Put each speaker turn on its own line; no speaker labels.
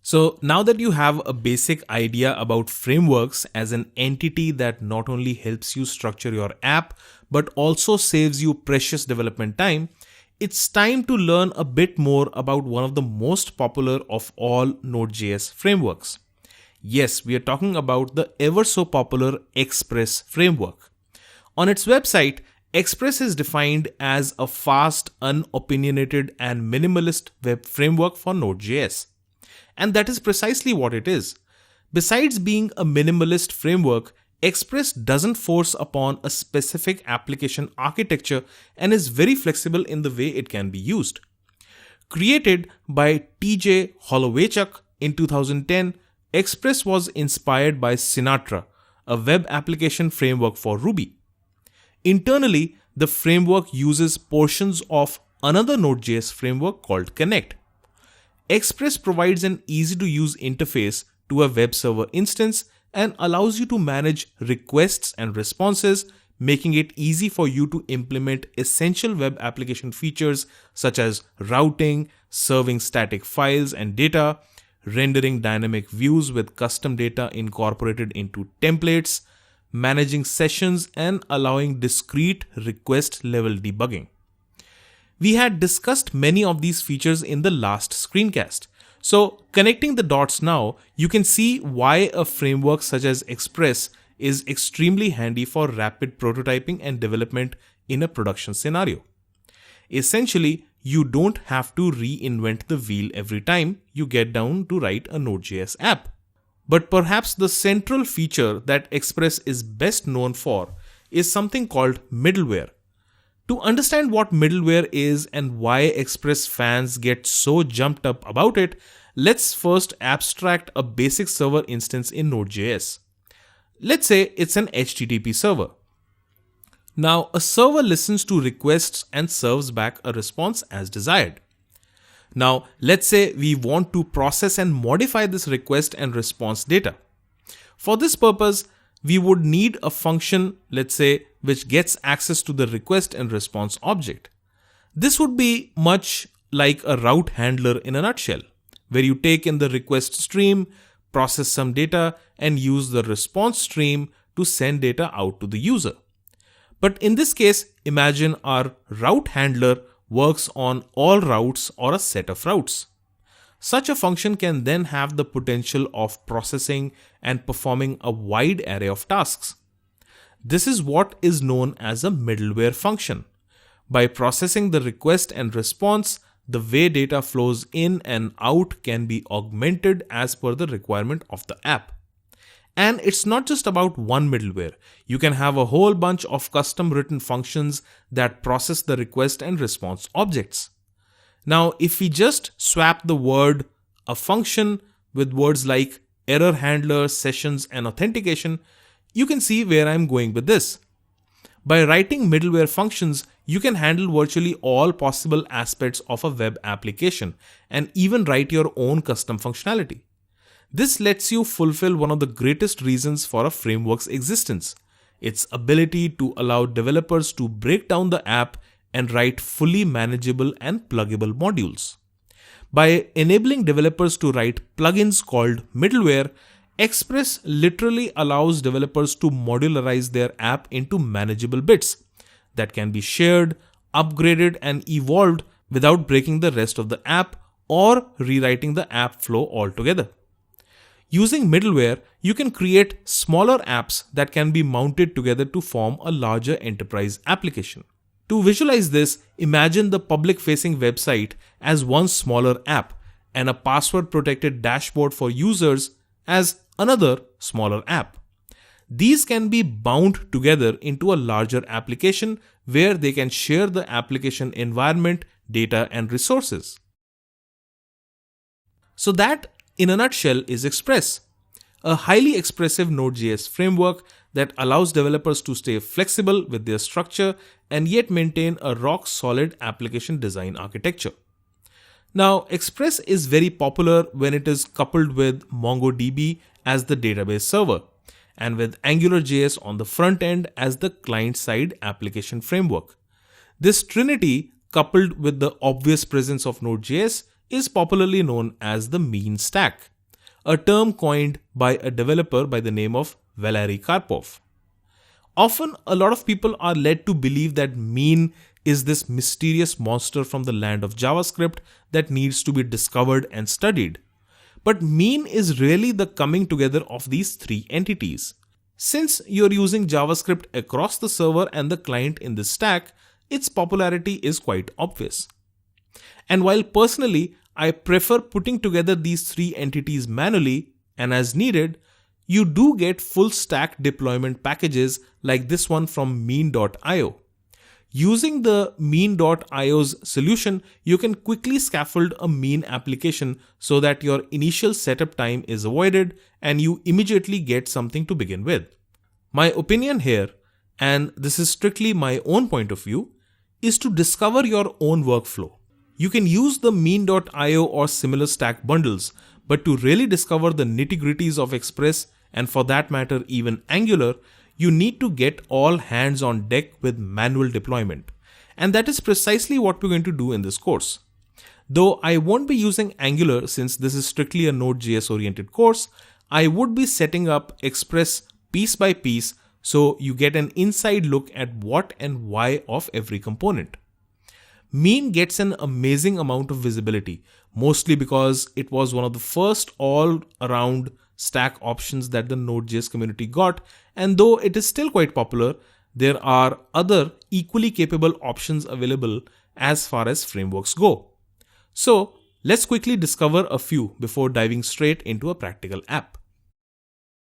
So now that you have a basic idea about frameworks as an entity that not only helps you structure your app, but also saves you precious development time, it's time to learn a bit more about one of the most popular of all Node.js frameworks. Yes, we are talking about the ever so popular Express framework. On its website, Express is defined as a fast, unopinionated, and minimalist web framework for Node.js. And that is precisely what it is. Besides being a minimalist framework, Express doesn't force upon a specific application architecture and is very flexible in the way it can be used. Created by TJ Holowaychuk in 2010, Express was inspired by Sinatra, a web application framework for Ruby. Internally, the framework uses portions of another Node.js framework called Connect. Express provides an easy-to-use interface to a web server instance and allows you to manage requests and responses, making it easy for you to implement essential web application features such as routing, serving static files and data, rendering dynamic views with custom data incorporated into templates, managing sessions, and allowing discrete request-level debugging. We had discussed many of these features in the last screencast. So connecting the dots now, you can see why a framework such as Express is extremely handy for rapid prototyping and development in a production scenario. Essentially, you don't have to reinvent the wheel every time you get down to write a Node.js app. But perhaps the central feature that Express is best known for is something called middleware. To understand what middleware is and why Express fans get so jumped up about it, let's first abstract a basic server instance in Node.js. Let's say it's an HTTP server. Now, a server listens to requests and serves back a response as desired. Now, let's say we want to process and modify this request and response data. For this purpose, we would need a function, let's say, which gets access to the request and response object. This would be much like a route handler in a nutshell, where you take in the request stream, process some data, and use the response stream to send data out to the user. But in this case, imagine our route handler works on all routes or a set of routes. Such a function can then have the potential of processing and performing a wide array of tasks. This is what is known as a middleware function. By processing the request and response, the way data flows in and out can be augmented as per the requirement of the app. And it's not just about one middleware. You can have a whole bunch of custom written functions that process the request and response objects. Now, if we just swap the word a function with words like error handler, sessions, and authentication, you can see where I'm going with this. By writing middleware functions, you can handle virtually all possible aspects of a web application and even write your own custom functionality. This lets you fulfill one of the greatest reasons for a framework's existence: its ability to allow developers to break down the app and write fully manageable and pluggable modules. By enabling developers to write plugins called middleware, Express literally allows developers to modularize their app into manageable bits that can be shared, upgraded, and evolved without breaking the rest of the app or rewriting the app flow altogether. Using middleware, you can create smaller apps that can be mounted together to form a larger enterprise application. To visualize this, imagine the public-facing website as one smaller app and a password-protected dashboard for users as another smaller app. These can be bound together into a larger application where they can share the application environment, data, and resources. So that, in a nutshell, is Express, a highly expressive Node.js framework that allows developers to stay flexible with their structure and yet maintain a rock-solid application design architecture. Now, Express is very popular when it is coupled with MongoDB as the database server and with AngularJS on the front end as the client-side application framework. This trinity, coupled with the obvious presence of Node.js, is popularly known as the mean stack. a term coined by a developer by the name of Valery Karpov. Often, a lot of people are led to believe that mean is this mysterious monster from the land of JavaScript that needs to be discovered and studied. But mean is really the coming together of these three entities. Since you're using JavaScript across the server and the client in this stack, its popularity is quite obvious. And while personally, I prefer putting together these three entities manually and as needed, you do get full stack deployment packages like this one from mean.io. Using the mean.io's solution, you can quickly scaffold a mean application so that your initial setup time is avoided and you immediately get something to begin with. My opinion here, and this is strictly my own point of view, is to discover your own workflow. You can use the mean.io or similar stack bundles, but to really discover the nitty-gritties of Express, and for that matter even Angular, you need to get all hands on deck with manual deployment. And that is precisely what we're going to do in this course. Though I won't be using Angular since this is strictly a Node.js oriented course, I would be setting up Express piece by piece so you get an inside look at what and why of every component. Mean gets an amazing amount of visibility, mostly because it was one of the first all-around stack options that the Node.js community got, and though it is still quite popular, there are other equally capable options available as far as frameworks go. So let's quickly discover a few before diving straight into a practical app.